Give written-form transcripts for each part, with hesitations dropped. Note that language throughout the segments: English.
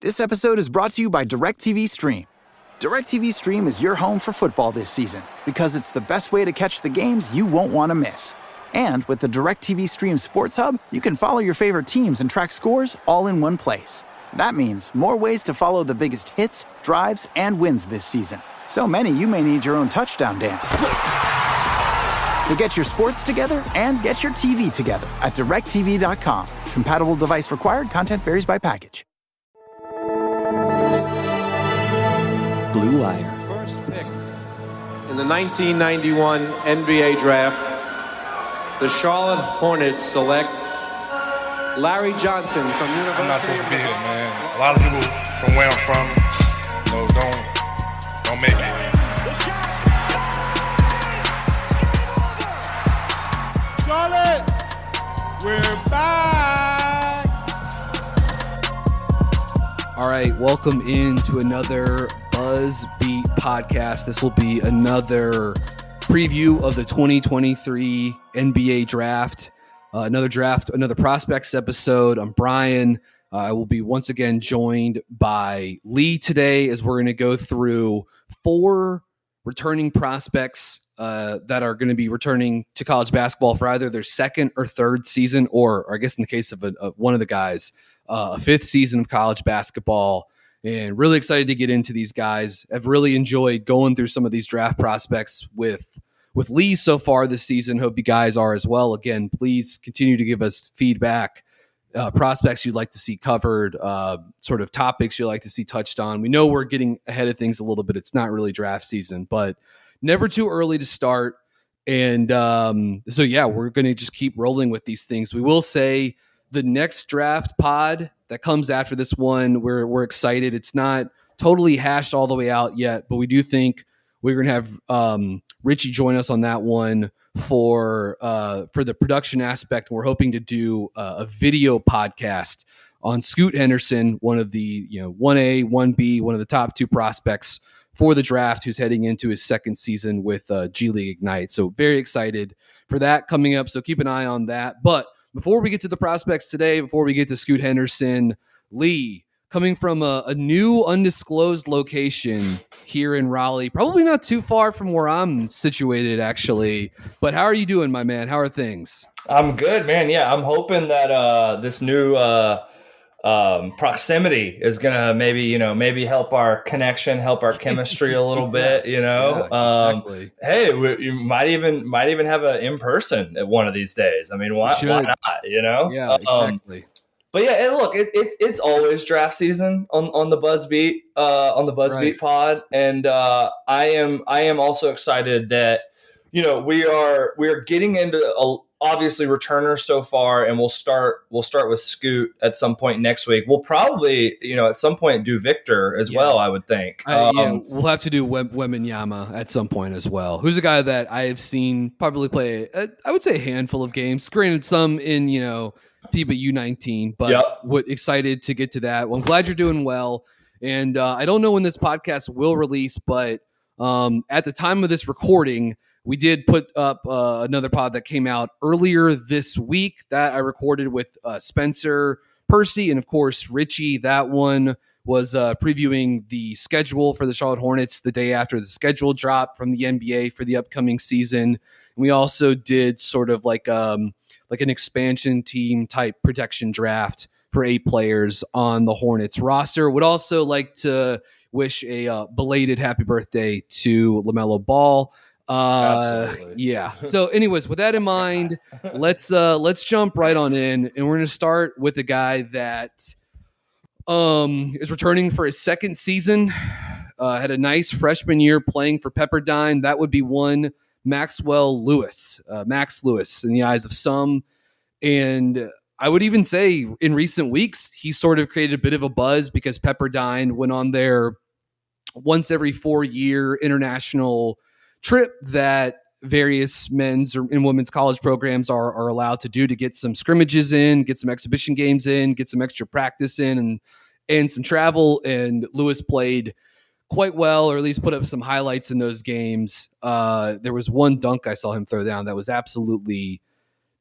This episode is brought to you by DirecTV Stream. DirecTV Stream is your home for football this season because it's the best way to catch the games you won't want to miss. And with the DirecTV Stream Sports Hub, you can follow your favorite teams and track scores all in one place. That means more ways to follow the biggest hits, drives, and wins this season. So many you may need your own touchdown dance. So get your sports together and get your TV together at DirecTV.com. Compatible device required. Content varies by package. Blue Wire. First pick in the 1991 NBA draft, the Charlotte Hornets select Larry Johnson from University. I'm not supposed to be here, man. A lot of people from where I'm from, don't make it. Charlotte, we're back. All right, welcome into another Buzz Beat podcast. This will be another preview of the 2023 NBA draft. Another prospects episode. I'm Brian. I will be once again joined by Lee today as we're going to go through 4 returning prospects that are going to be returning to college basketball for either their second or third season, or I guess in the case of one of the guys, a 5th season of college basketball. And really excited to get into these guys. I've really enjoyed going through some of these draft prospects with Lee so far this season. Hope you guys are as well. Again, please continue to give us feedback, prospects you'd like to see covered, sort of topics you'd like to see touched on. We know we're getting ahead of things a little bit. It's not really draft season, but never too early to start. And so, yeah, we're going to just keep rolling with these things. We will say the next draft pod that comes after this one, we're excited. It's not totally hashed all the way out yet, but we do think we're going to have Richie join us on that one for the production aspect. We're hoping to do a video podcast on Scoot Henderson, one of the 1A, 1B, one of the top 2 prospects for the draft, who's heading into his second season with G League Ignite. So very excited for that coming up. So keep an eye on that. But before we get to the prospects today, before we get to Scoot Henderson, Lee, coming from a new undisclosed location here in Raleigh, probably not too far from where I'm situated, actually. But how are you doing, my man? How are things? I'm good, man. Yeah, I'm hoping that this new proximity is gonna maybe help our connection, help our chemistry a little bit. Yeah, exactly. Hey, you might even have an in person at one of these days. I mean, why not? Yeah, exactly. But yeah, look, it's always draft season on the Buzz Beat Beat pod, and I am also excited that we are getting into obviously returners so far, and we'll start with Scoot at some point next week. We'll probably at some point do Victor as well, I would think. We'll have to do Wembanyama at some point as well, who's a guy that I have seen probably play I would say a handful of games, granted some in FIBA U19, but excited to get to that. Well, I'm glad you're doing well, and I don't know when this podcast will release, but at the time of this recording, we did put up another pod that came out earlier this week that I recorded with Spencer, Percy, and of course Richie. That one was previewing the schedule for the Charlotte Hornets the day after the schedule drop from the NBA for the upcoming season. And we also did sort of like an expansion team type protection draft for 8 players on the Hornets roster. Would also like to wish a belated happy birthday to LaMelo Ball. Yeah. So anyways, with that in mind, let's jump right on in, and we're going to start with a guy that is returning for his second season. Had a nice freshman year playing for Pepperdine. That would be one Maxwell Lewis, Max Lewis in the eyes of some. And I would even say in recent weeks, he sort of created a bit of a buzz because Pepperdine went on their once every 4-year international trip that various men's and women's college programs are allowed to do to get some scrimmages in, get some exhibition games in, get some extra practice in, and some travel. And Lewis played quite well, or at least put up some highlights in those games. There was one dunk I saw him throw down that was absolutely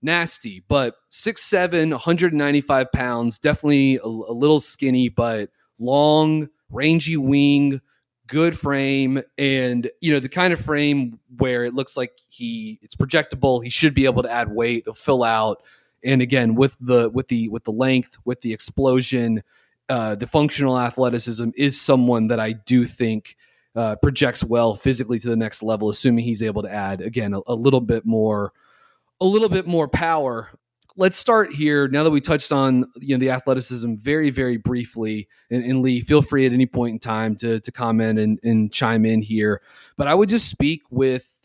nasty, but 6'7", 195 pounds, definitely a little skinny, but long, rangy wing, good frame, and the kind of frame where it looks like it's projectable. He should be able to add weight, he'll fill out, and again with the length, with the explosion, the functional athleticism is someone that I do think projects well physically to the next level, assuming he's able to add again a little bit more power. Let's start here now that we touched on the athleticism very, very briefly. And Lee, feel free at any point in time to comment and chime in here. But I would just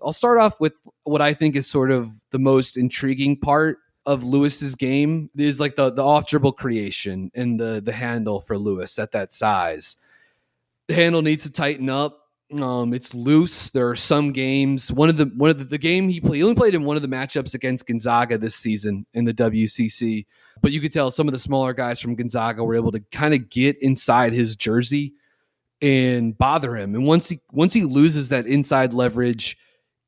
I'll start off with what I think is sort of the most intriguing part of Lewis's game is like the off dribble creation and the handle for Lewis at that size. The handle needs to tighten up. It's loose. There are some games. One of the game he only played in one of the matchups against Gonzaga this season in the WCC. But you could tell some of the smaller guys from Gonzaga were able to kind of get inside his jersey and bother him. And once he loses that inside leverage,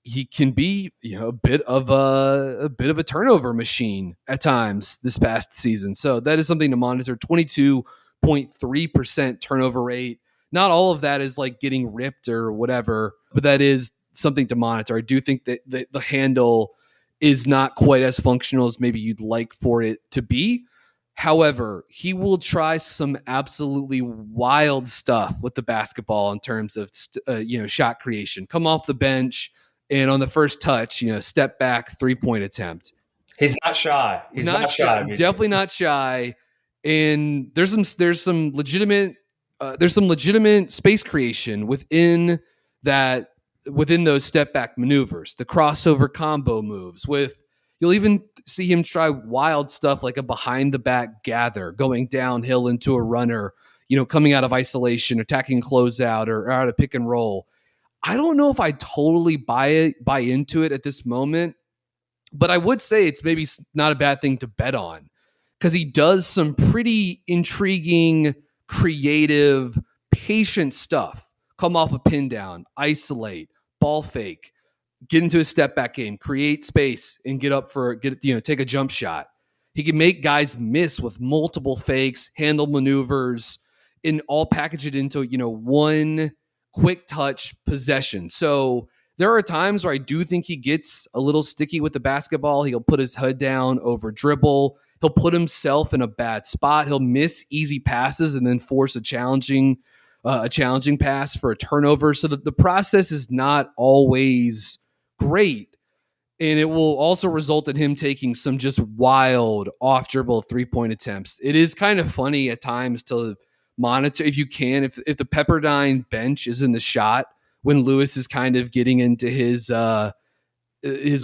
he can be a bit of a turnover machine at times this past season. So that is something to monitor. 22.3% turnover rate. Not all of that is like getting ripped or whatever, but that is something to monitor. I do think that the handle is not quite as functional as maybe you'd like for it to be. However, he will try some absolutely wild stuff with the basketball in terms of shot creation. Come off the bench and on the first touch, step back 3-point attempt. He's not shy. He's not shy. Definitely not shy. And there's some legitimate space creation within those step back maneuvers, the crossover combo moves. You'll even see him try wild stuff like a behind the back gather, going downhill into a runner, coming out of isolation, attacking closeout or out of pick and roll. I don't know if I totally buy into it at this moment, but I would say it's maybe not a bad thing to bet on because he does some pretty intriguing, creative, patient stuff. Come off a pin down, isolate, ball fake, get into a step back game, create space, and take a jump shot. He can make guys miss with multiple fakes, handle maneuvers, and all package it into one quick touch possession. So there are times where I do think he gets a little sticky with the basketball. He'll put his head down over dribble. He'll put himself in a bad spot. He'll miss easy passes and then force a challenging pass for a turnover. So the process is not always great. And it will also result in him taking some just wild off dribble 3-point attempts. It is kind of funny at times to monitor if you can, if the Pepperdine bench is in the shot when Lewis is kind of getting into his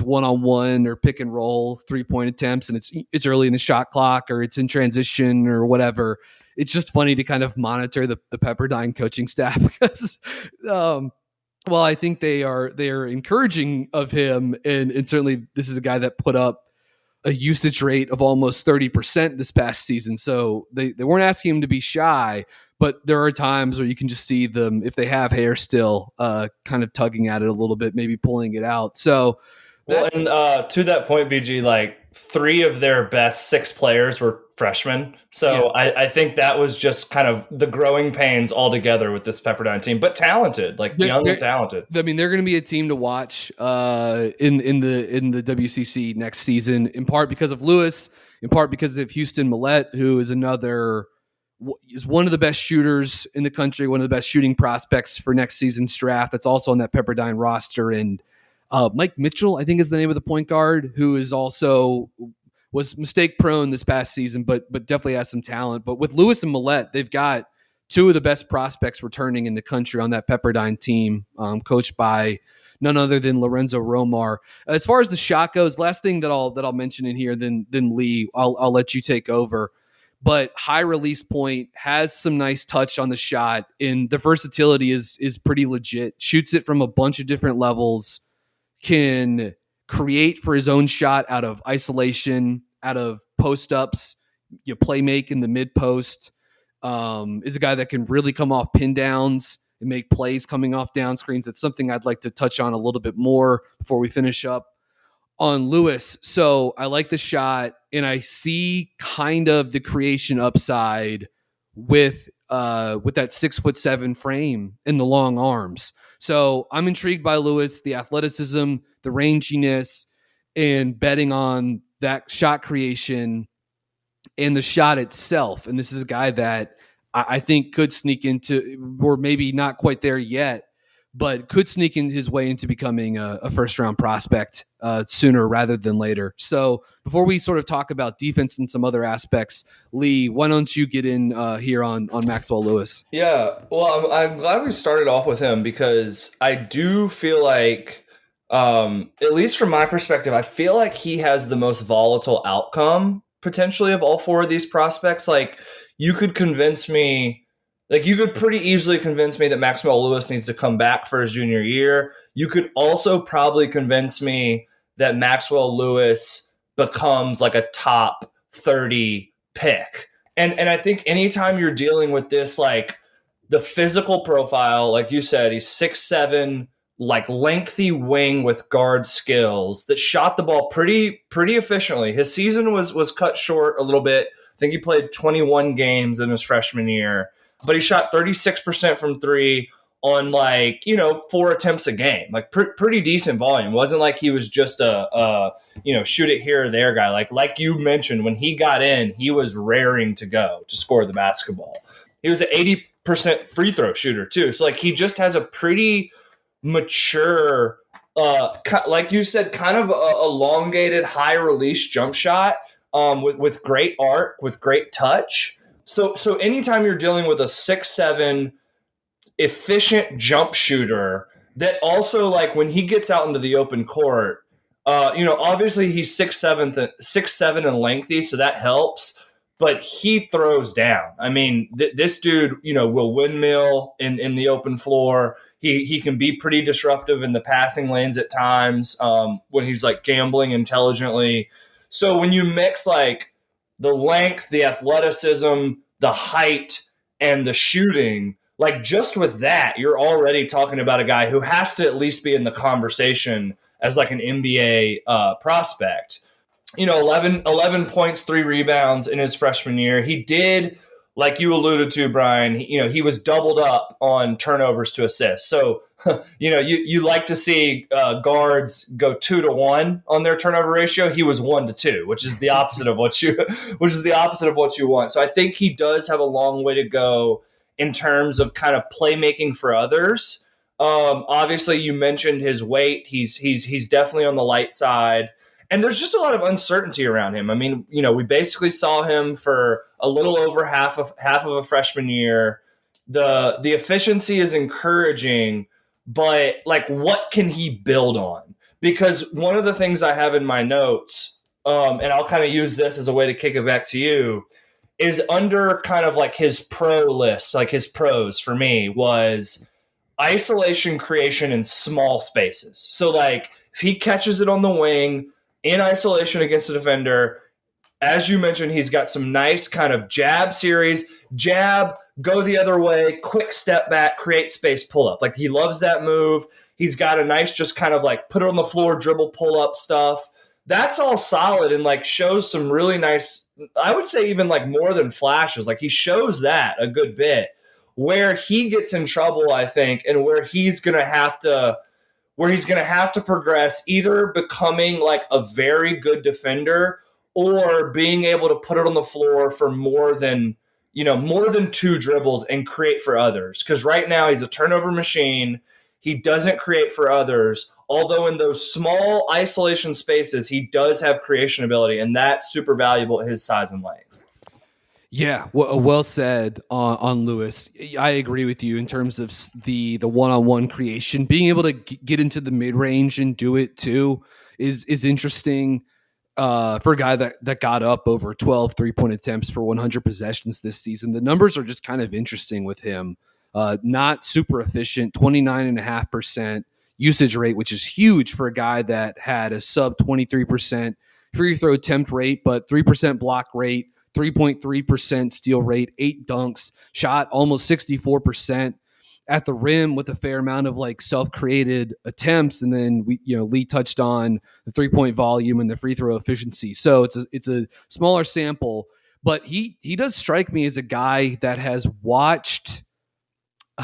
one-on-one or pick and roll 3-point attempts, and it's early in the shot clock or it's in transition or whatever. It's just funny to kind of monitor the Pepperdine coaching staff because, well, I think they are encouraging of him, and certainly this is a guy that put up a usage rate of almost 30% this past season. So they weren't asking him to be shy, but there are times where you can just see them, if they have hair still, kind of tugging at it a little bit, maybe pulling it out. So, to that point, BG, like 3 of their best 6 players were freshmen. So yeah. I think that was just kind of the growing pains altogether with this Pepperdine team, but talented, like young and talented. I mean, they're going to be a team to watch in the WCC next season, in part because of Lewis, in part because of Houston Millett, who is one of the best shooters in the country, one of the best shooting prospects for next season's draft. That's also on that Pepperdine roster. And Mike Mitchell, I think, is the name of the point guard, who is also was mistake prone this past season, but definitely has some talent. But with Lewis and Millett, they've got 2 of the best prospects returning in the country on that Pepperdine team, coached by none other than Lorenzo Romar. As far as the shot goes, last thing that I'll mention in here, then Lee, I'll let you take over. But high release point, has some nice touch on the shot, and the versatility is pretty legit. Shoots it from a bunch of different levels, can create for his own shot out of isolation, out of post-ups, play make in the mid-post. Is a guy that can really come off pin downs and make plays coming off down screens. That's something I'd like to touch on a little bit more before we finish up on Lewis. So I like the shot, and I see kind of the creation upside with with that 6'7" frame and the long arms. So I'm intrigued by Lewis, the athleticism, the ranginess, and betting on that shot creation and the shot itself. And this is a guy that I think could sneak into, or maybe not quite there yet, but could sneak in his way into becoming a first-round prospect sooner rather than later. So before we sort of talk about defense and some other aspects, Lee, why don't you get in here on Maxwell Lewis? Yeah, well, I'm glad we started off with him because I do feel like, at least from my perspective, I feel like he has the most volatile outcome potentially of all four of these prospects. Like, you could convince me, like, you could pretty easily convince me that Maxwell Lewis needs to come back for his junior year. You could also probably convince me that Maxwell Lewis becomes like a top 30 pick. And I think anytime you're dealing with this, like the physical profile, like you said, he's 6'7", like lengthy wing with guard skills that shot the ball pretty efficiently. His season was cut short a little bit. I think he played 21 games in his freshman year, but he shot 36% from three on 4 attempts a game, like pretty decent volume. It wasn't like he was just a shoot it here or there guy. Like you mentioned, when he got in, he was raring to go to score the basketball. He was an 80% free throw shooter too. So like he just has a pretty mature, like you said, kind of a elongated high release jump shot with great arc, with great touch. So anytime you're dealing with a 6'7" efficient jump shooter that also, like, when he gets out into the open court, obviously he's 6'7" and lengthy, so that helps, but he throws down. I mean, this dude, will windmill in the open floor. He can be pretty disruptive in the passing lanes at times when he's like gambling intelligently. So when you mix like the length, the athleticism, the height, and the shooting, like just with that, you're already talking about a guy who has to at least be in the conversation as like an NBA prospect. 11 points, 3 rebounds in his freshman year. He did, like you alluded to, Brian, he was doubled up on turnovers to assists. So, you like to see guards go 2-to-1 on their turnover ratio. He was 1-to-2, which is the opposite of what you want. So I think he does have a long way to go in terms of kind of playmaking for others. Obviously, you mentioned his weight. He's definitely on the light side. And there's just a lot of uncertainty around him. I mean, we basically saw him for a little over half of a freshman year. The efficiency is encouraging, but like, what can he build on? Because one of the things I have in my notes, and I'll kind of use this as a way to kick it back to you, is under kind of like his pro list, like his pros for me was isolation creation in small spaces. So like if he catches it on the wing in isolation against a defender, as you mentioned, he's got some nice kind of jab series, go the other way, quick step back, create space, pull up. Like he loves that move. He's got a nice, just kind of like put it on the floor, dribble, pull up stuff. That's all solid and like shows some really nice, I would say even like more than flashes. Like he shows that a good bit. Where he gets in trouble, I think, and where he's going to have to progress, either becoming like a very good defender or being able to put it on the floor for more than 2 dribbles and create for others. Because right now he's a turnover machine. He doesn't create for others, although in those small isolation spaces, he does have creation ability, and that's super valuable at his size and length. Yeah, well said on Lewis. I agree with you in terms of the one-on-one creation. Being able to get into the mid-range and do it too is interesting for a guy that got up over 12 3-point attempts per 100 possessions this season. The numbers are just kind of interesting with him. Not super efficient, 29.5% usage rate, which is huge for a guy that had a sub 23% free throw attempt rate, but 3% block rate, 3.3% steal rate, 8 dunks, shot almost 64% at the rim with a fair amount of like self-created attempts. And then Lee touched on the 3-point volume and the free throw efficiency. So it's a smaller sample, but he does strike me as a guy that has watched.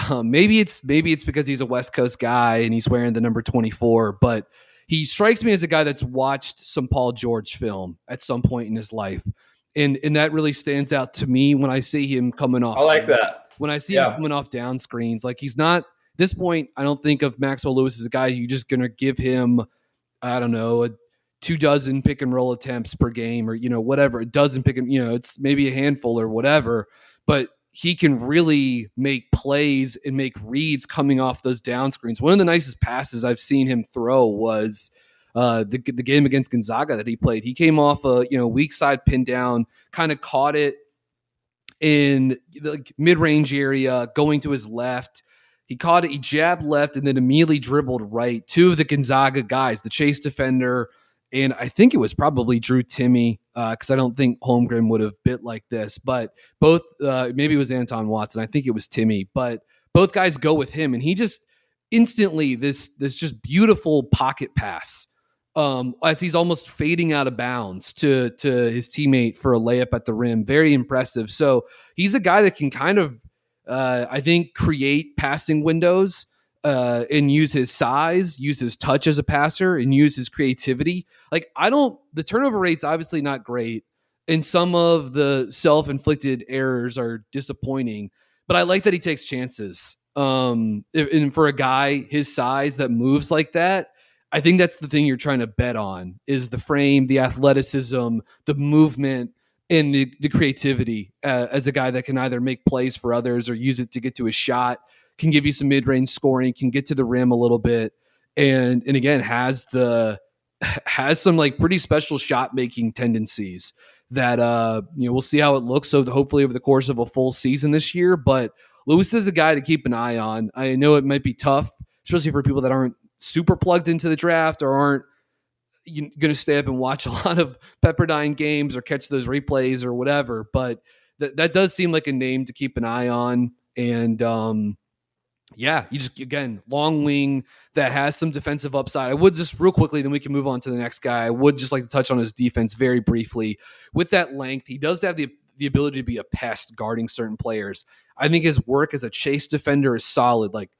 Maybe it's because he's a West Coast guy and he's wearing the number 24, but he strikes me as a guy that's watched some Paul George film at some point in his life. And that really stands out to me when I see him coming off. I like that. When I see him coming off down screens, like he's not, at this point, I don't think of Maxwell Lewis as a guy you're just going to give him, I don't know, 24 pick and roll attempts per game or, whatever. A dozen pick and, it's maybe a handful or whatever, but he can really make plays and make reads coming off those down screens. One of the nicest passes I've seen him throw was the game against Gonzaga that he played. He came off a weak side pin down, kind of caught it in the mid-range area, going to his left. He caught it, he jabbed left, and then immediately dribbled right. Two of the Gonzaga guys, the chase defender, and I think it was probably Drew Timme, because I don't think Holmgren would have bit like this. But both, maybe it was Anton Watson. I think it was Timme. But both guys go with him, and he just instantly this just beautiful pocket pass as he's almost fading out of bounds to his teammate for a layup at the rim. Very impressive. So he's a guy that can kind of, I think, create passing windows. And use his size, use his touch as a passer, and use his creativity. Like, the turnover rate's obviously not great, and some of the self-inflicted errors are disappointing, but I like that he takes chances. And for a guy his size that moves like that, I think that's the thing you're trying to bet on, is the frame, the athleticism, the movement, and the creativity as a guy that can either make plays for others or use it to get to a shot. Can give you some mid-range scoring, can get to the rim a little bit, and again has some like pretty special shot making tendencies that we'll see how it looks. So hopefully over the course of a full season this year, but Lewis is a guy to keep an eye on. I know it might be tough, especially for people that aren't super plugged into the draft or aren't going to stay up and watch a lot of Pepperdine games or catch those replays or whatever. But that does seem like a name to keep an eye on, and yeah, you just, again, long wing that has some defensive upside. I would just real quickly, then we can move on to the next guy. I would just like to touch on his defense very briefly. With that length, he does have the ability to be a pest guarding certain players. I think his work as a chase defender is solid, like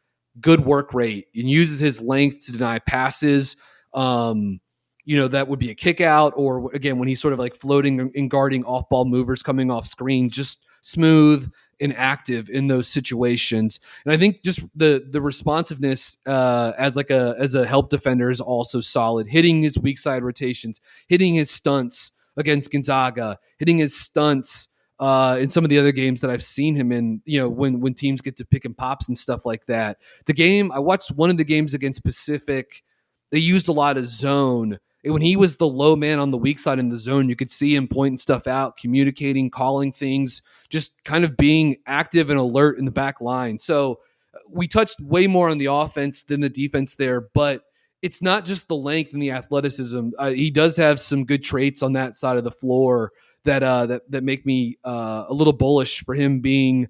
good work rate, and uses his length to deny passes. That would be a kick out, or again, when he's sort of like floating and guarding off ball movers coming off screen, just smooth and active in those situations. And I think just the responsiveness as a help defender is also solid, hitting his weak side rotations, hitting his stunts against Gonzaga, hitting his stunts in some of the other games that I've seen him in, when teams get to pick and pops and stuff like that. I watched one of the games against Pacific. They used a lot of zone. When he was the low man on the weak side in the zone, you could see him pointing stuff out, communicating, calling things, just kind of being active and alert in the back line. So we touched way more on the offense than the defense there, but it's not just the length and the athleticism. He does have some good traits on that side of the floor that make me a little bullish for him being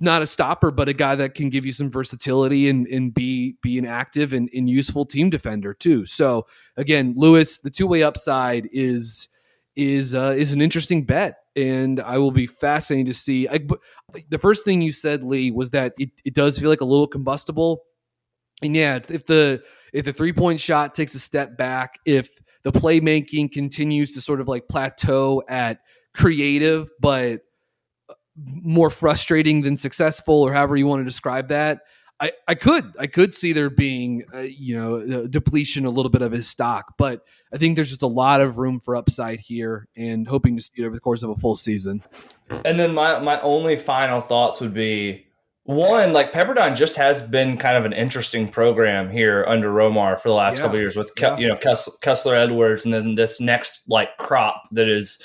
not a stopper, but a guy that can give you some versatility and be an active and useful team defender too. So again, Lewis, the two-way upside is an interesting bet, and I will be fascinated to see. The first thing you said, Lee, was that it does feel like a little combustible. And yeah, if the 3-point shot takes a step back, if the playmaking continues to sort of like plateau at creative, but more frustrating than successful, or however you want to describe that, I could see there being a depletion a little bit of his stock, but I think there's just a lot of room for upside here, and hoping to see it over the course of a full season. And then my only final thoughts would be, one, like Pepperdine just has been kind of an interesting program here under Romar for the last couple of years with Kessler Edwards, and then this next like crop that is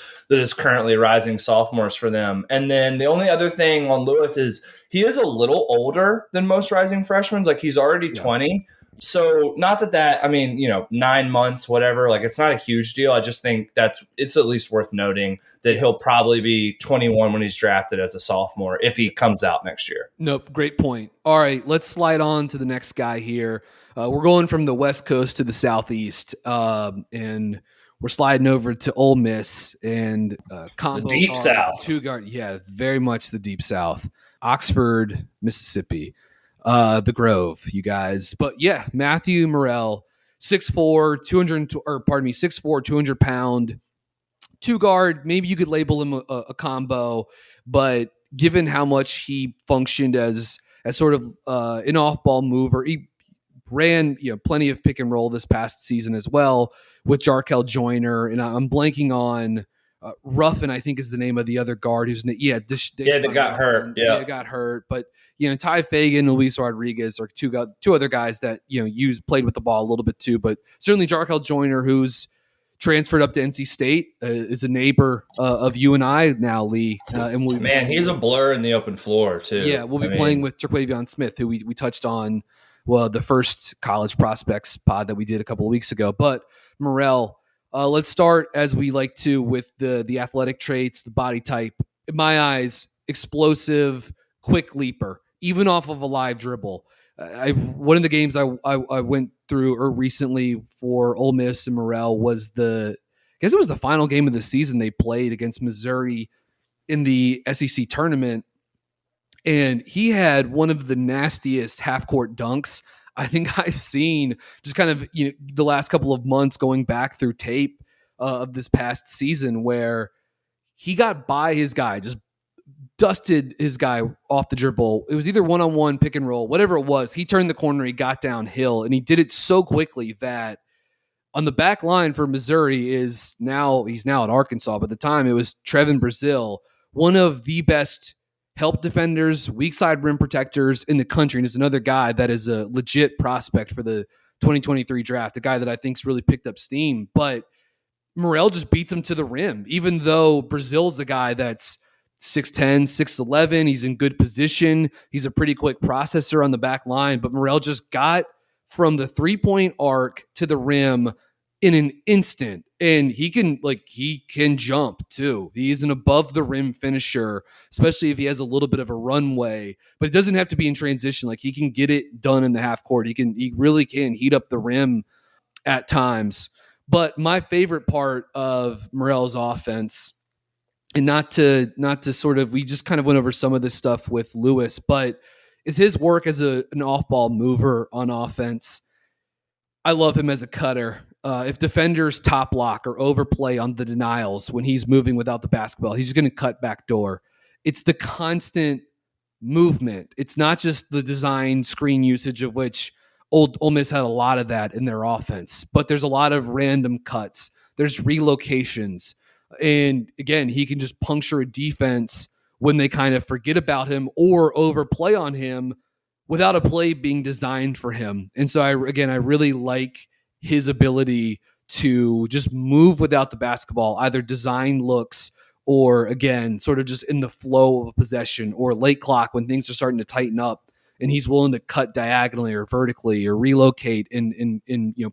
currently rising sophomores for them. And then the only other thing on Lewis is he is a little older than most rising freshmen. Like he's already 20. So not that I mean, 9 months, whatever, like it's not a huge deal. I just think it's at least worth noting that he'll probably be 21 when he's drafted as a sophomore if he comes out next year. Nope. Great point. All right, let's slide on to the next guy here. We're going from the West Coast to the Southeast, and we're sliding over to Ole Miss and combo The Deep guard, South. 2-guard. Yeah, very much the Deep South. Oxford, Mississippi, the Grove, you guys. But yeah, Matthew Murrell, 6'4", 200 pound, 2-guard. Maybe you could label him a combo, but given how much he functioned as sort of an off-ball mover, he ran plenty of pick and roll this past season as well with Jarkel Joyner, and I'm blanking on Ruffin, I think is the name of the other guard who's that got hurt. Yeah, got hurt. But Ty Fagan, Luis Rodriguez are two other guys that played with the ball a little bit too. But certainly Jarkel Joyner, who's transferred up to NC State, is a neighbor of you and I now, Lee. And he's a blur in the open floor too. Yeah, we'll be playing with Terquavion Smith, who we touched on. Well, the first college prospects pod that we did a couple of weeks ago. But Murrell, let's start as we like to with the athletic traits, the body type. In my eyes, explosive, quick leaper, even off of a live dribble. One of the games I went through recently for Ole Miss and Murrell was I guess it was the final game of the season they played against Missouri in the SEC tournament. And he had one of the nastiest half-court dunks I think I've seen just kind of the last couple of months going back through tape of this past season, where he got by his guy, just dusted his guy off the dribble. It was either one-on-one, pick and roll, whatever it was. He turned the corner, he got downhill, and he did it so quickly that on the back line for Missouri he's now at Arkansas, but at the time it was Trevin Brazil, one of the best help defenders, weak side rim protectors in the country, and is another guy that is a legit prospect for the 2023 draft, a guy that I think's really picked up steam. But Murrell just beats him to the rim, even though Brazil's the guy that's 6'10", 6'11". He's in good position. He's a pretty quick processor on the back line, but Murrell just got from the three-point arc to the rim in an instant. And he can jump too. He's an above the rim finisher, especially if he has a little bit of a runway, but it doesn't have to be in transition. Like, he can get it done in the half court. He really can heat up the rim at times. But my favorite part of Murrell's offense, and not to sort of, we just kind of went over some of this stuff with Lewis, but is his work as an off-ball mover on offense. I love him as a cutter. If defenders top lock or overplay on the denials when he's moving without the basketball, he's going to cut back door. It's the constant movement. It's not just the design screen usage, of which Ole Miss had a lot of that in their offense, but there's a lot of random cuts. There's relocations. And again, he can just puncture a defense when they kind of forget about him or overplay on him without a play being designed for him. And so I really like his ability to just move without the basketball, either design looks or, again, sort of just in the flow of a possession or late clock when things are starting to tighten up and he's willing to cut diagonally or vertically or relocate and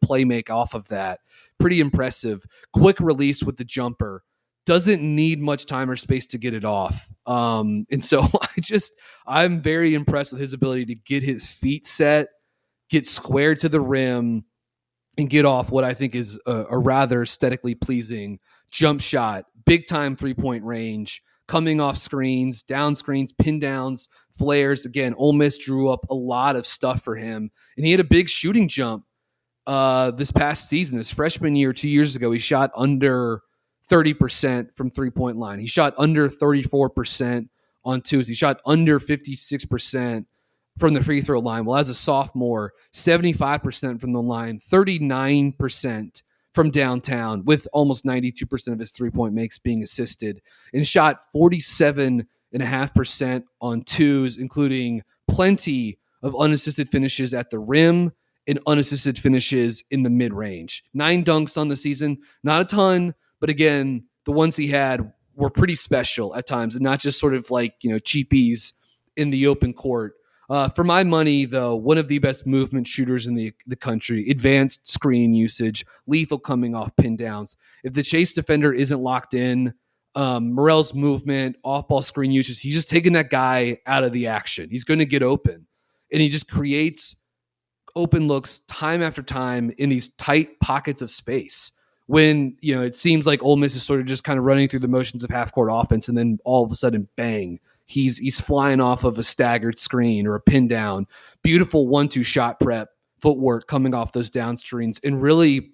play make off of that. Pretty impressive. Quick release with the jumper. Doesn't need much time or space to get it off. And so I'm very impressed with his ability to get his feet set, get squared to the rim, and get off what I think is a rather aesthetically pleasing jump shot, big time 3-point range, coming off screens, down screens, pin downs, flares. Again, Ole Miss drew up a lot of stuff for him, and he had a big shooting jump this past season. His freshman year, 2 years ago, he shot under 30% from 3-point line. He shot under 34% on twos. He shot under 56% from the free throw line. Well, as a sophomore, 75% from the line, 39% from downtown, with almost 92% of his 3-point makes being assisted, and shot 47.5% on twos, including plenty of unassisted finishes at the rim and unassisted finishes in the mid-range. 9 dunks on the season, not a ton, but again, the ones he had were pretty special at times, and not just sort of like, cheapies in the open court. For my money, though, one of the best movement shooters in the country, advanced screen usage, lethal coming off pin downs. If the chase defender isn't locked in, Murrell's movement, off-ball screen usage, he's just taking that guy out of the action. He's going to get open, and he just creates open looks time after time in these tight pockets of space. when, it seems like Ole Miss is sort of just kind of running through the motions of half-court offense, and then all of a sudden, bang, he's flying off of a staggered screen or a pin down. Beautiful 1-2 shot prep, footwork coming off those down screens, and really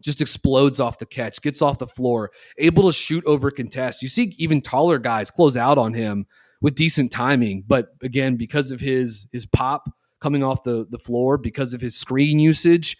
just explodes off the catch, gets off the floor, able to shoot over contest. You see even taller guys close out on him with decent timing. But again, because of his pop coming off the floor, because of his screen usage,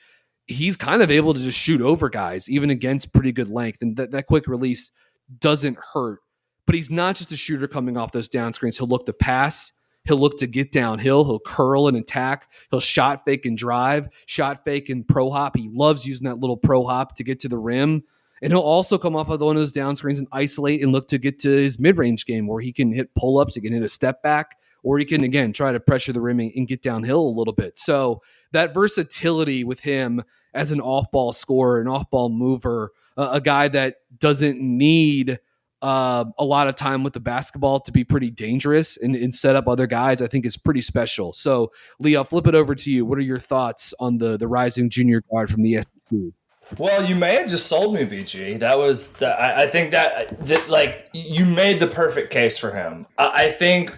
he's kind of able to just shoot over guys, even against pretty good length. And that quick release doesn't hurt. But he's not just a shooter coming off those down screens. He'll look to pass. He'll look to get downhill. He'll curl and attack. He'll shot fake and drive, shot fake and pro hop. He loves using that little pro hop to get to the rim. And he'll also come off of one of those down screens and isolate and look to get to his mid-range game where he can hit pull-ups, he can hit a step back, or he can, again, try to pressure the rim and get downhill a little bit. So that versatility with him as an off-ball scorer, an off-ball mover, a guy that doesn't need a lot of time with the basketball to be pretty dangerous and set up other guys, I think is pretty special. So, Lee, I'll flip it over to you. What are your thoughts on the rising junior guard from the SEC? Well, you may have just sold me, BG. I think that like you made the perfect case for him. I think,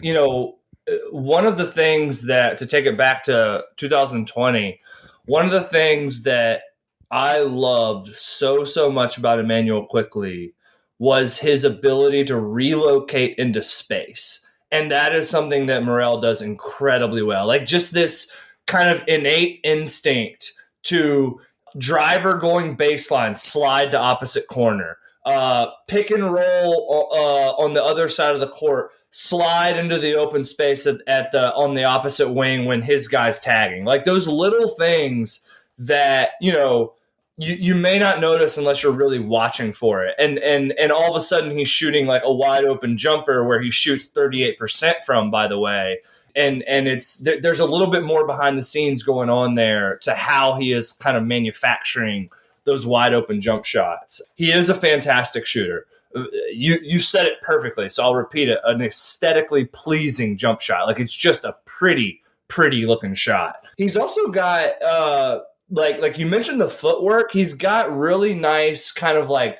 one of the things that, to take it back to 2020, one of the things that I loved so much about Emmanuel Quickley was his ability to relocate into space. And that is something that Murrell does incredibly well. Like just this kind of innate instinct to driver going baseline, slide to opposite corner, pick and roll on the other side of the court, slide into the open space on the opposite wing when his guy's tagging. Like those little things that, you may not notice unless you're really watching for it. And all of a sudden he's shooting like a wide open jumper where he shoots 38% from, by the way. And there's a little bit more behind the scenes going on there to how he is kind of manufacturing those wide open jump shots. He is a fantastic shooter. You said it perfectly, so I'll repeat it. An aesthetically pleasing jump shot. Like it's just a pretty looking shot. He's also got like you mentioned the footwork. He's got really nice kind of like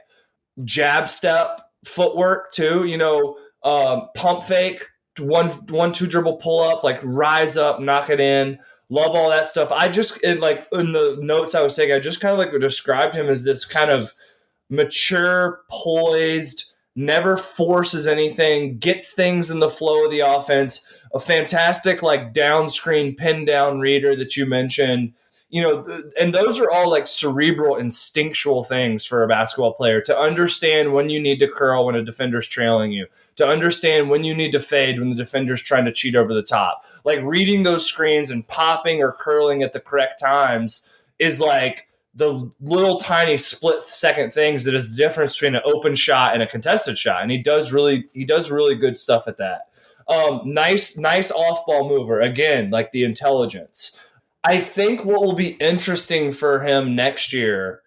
jab step footwork too. Pump fake, one two dribble pull up, like rise up, knock it in. Love all that stuff. In the notes I was taking, I just kind of like described him as this kind of mature, poised, never forces anything, gets things in the flow of the offense. A fantastic like down screen pin down reader that you mentioned. And those are all like cerebral, instinctual things for a basketball player to understand when you need to curl when a defender's trailing you, to understand when you need to fade when the defender's trying to cheat over the top. Like reading those screens and popping or curling at the correct times is like the little tiny split second things that is the difference between an open shot and a contested shot. And he does really good stuff at that. Nice off ball mover. Again, like the intelligence. I think what will be interesting for him next year,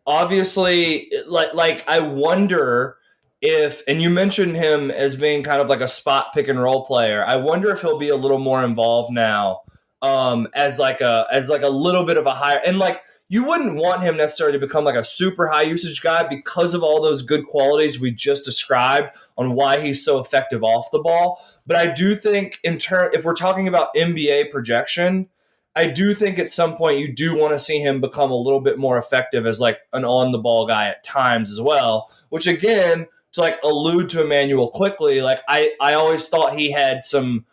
obviously, like I wonder if, and you mentioned him as being kind of like a spot pick and roll player. I wonder if he'll be a little more involved now, as like a little bit of a higher, and like you wouldn't want him necessarily to become like a super high usage guy because of all those good qualities we just described on why he's so effective off the ball. But I do think if we're talking about NBA projection, I do think at some point you do want to see him become a little bit more effective as like an on-the-ball guy at times as well, which again, to like allude to Emmanuel Quickley, like I always thought he had some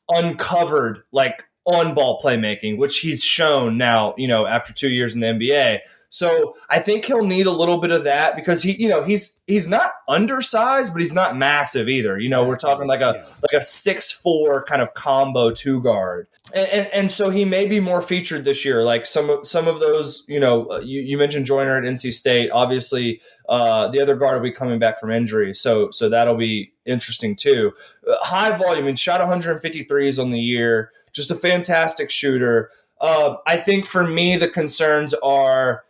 uncovered like on-ball playmaking, which he's shown now, after 2 years in the NBA. So I think he'll need a little bit of that because he's not undersized, but he's not massive either. We're talking like a 6'4" kind of combo two guard. And so he may be more featured this year. Like some of those, you mentioned Joyner at NC State. Obviously, the other guard will be coming back from injury. So that'll be interesting too. High volume and shot 153s on the year. Just a fantastic shooter. I think for me, the concerns are,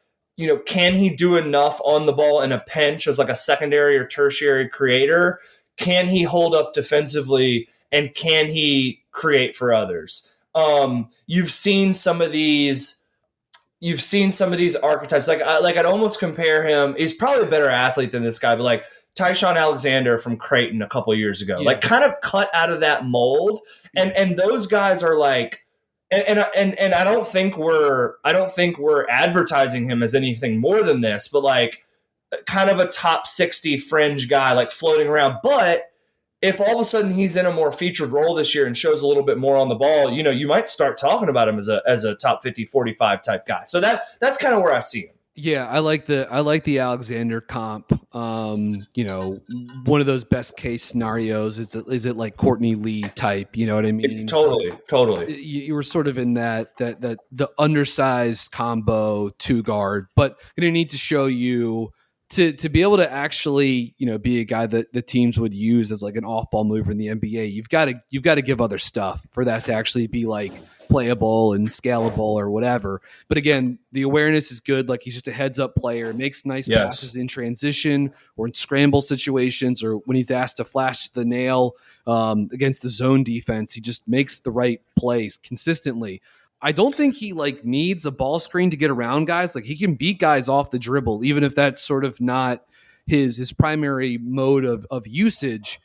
can he do enough on the ball in a pinch as like a secondary or tertiary creator? Can he hold up defensively and can he create for others? You've seen some of these you've seen some of these archetypes. I'd almost compare him. He's probably a better athlete than this guy, but like Tyshawn Alexander from Creighton a couple of years ago, like kind of cut out of that mold. And those guys are like, and I don't think we're advertising him as anything more than this, but like kind of a top 60 fringe guy, like floating around. But if all of a sudden he's in a more featured role this year and shows a little bit more on the ball, you might start talking about him as a top 50, 45 type guy. So that's kind of where I see him. Yeah, I like the Alexander comp. One of those best case scenarios is it like Courtney Lee type? You know what I mean? Totally. You were sort of in that the undersized combo 2-guard, but going to need to show you to be able to actually, be a guy that the teams would use as like an off-ball mover in the NBA. You've got to give other stuff for that to actually be like playable and scalable or whatever. But again, the awareness is good. Like he's just a heads-up player, makes nice passes in transition or in scramble situations, or when he's asked to flash the nail against the zone defense, he just makes the right plays consistently. I don't think he like needs a ball screen to get around guys. Like he can beat guys off the dribble, even if that's sort of not his primary mode of usage.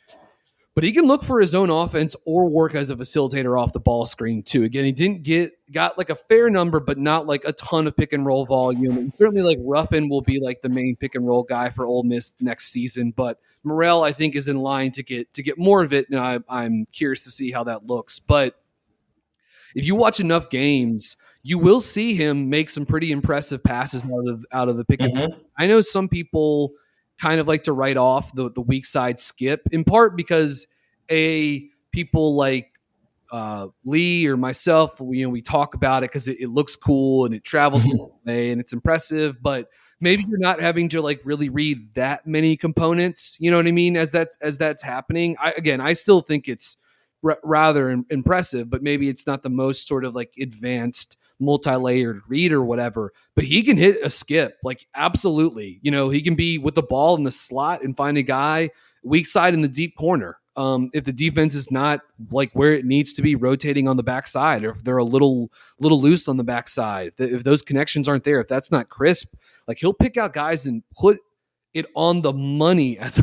But he can look for his own offense or work as a facilitator off the ball screen too. Again, he got like a fair number, but not like a ton of pick and roll volume. And certainly like Ruffin will be like the main pick and roll guy for Ole Miss next season. But Murrell, I think, is in line to get more of it. And I'm curious to see how that looks. But if you watch enough games, you will see him make some pretty impressive passes out of the pick and roll. I know some people kind of like to write off the weak side skip, in part because people like Lee or myself, we talk about it because it looks cool and it travels away and it's impressive, but maybe you're not having to like really read that many components, you know what I mean, as that's happening. I still think it's rather impressive, but maybe it's not the most sort of like advanced multi-layered read or whatever, but he can hit a skip, like absolutely. He can be with the ball in the slot and find a guy weak side in the deep corner. If the defense is not like where it needs to be, rotating on the backside, or if they're a little loose on the backside, if those connections aren't there, if that's not crisp, like he'll pick out guys and put it on the money as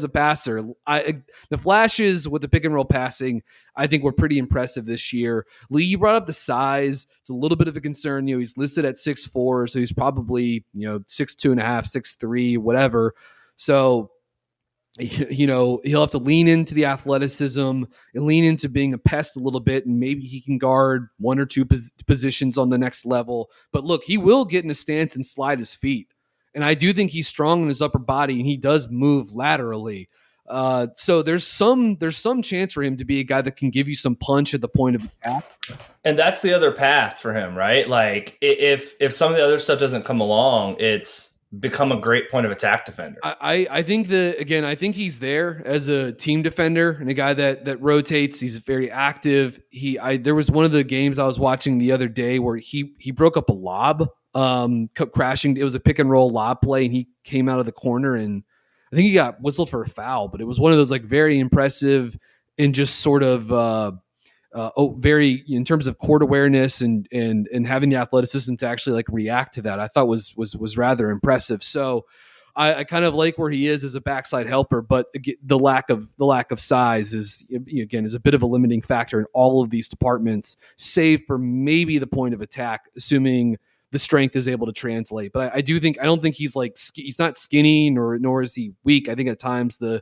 a passer. The flashes with the pick and roll passing, I think, were pretty impressive this year. Lee, you brought up the size. It's a little bit of a concern. He's listed at 6'4", so he's probably 6'2.5", 6'3", whatever. So he'll have to lean into the athleticism and lean into being a pest a little bit, and maybe he can guard one or two positions on the next level. But look, he will get in a stance and slide his feet. And I do think he's strong in his upper body, and he does move laterally. So there's some chance for him to be a guy that can give you some punch at the point of attack. And that's the other path for him, right? Like if some of the other stuff doesn't come along, it's become a great point of attack defender. I think I think he's there as a team defender and a guy that rotates. He's very active. There was one of the games I was watching the other day where he broke up a lob. Kept crashing. It was a pick and roll lob play, and he came out of the corner, and I think he got whistled for a foul. But it was one of those like very impressive and just sort of very in terms of court awareness and having the athleticism to actually like react to that. I thought was rather impressive. So I kind of like where he is as a backside helper, but the lack of size is a bit of a limiting factor in all of these departments, save for maybe the point of attack, assuming the strength is able to translate. But I don't think he's like, he's not skinny nor is he weak. I think at times the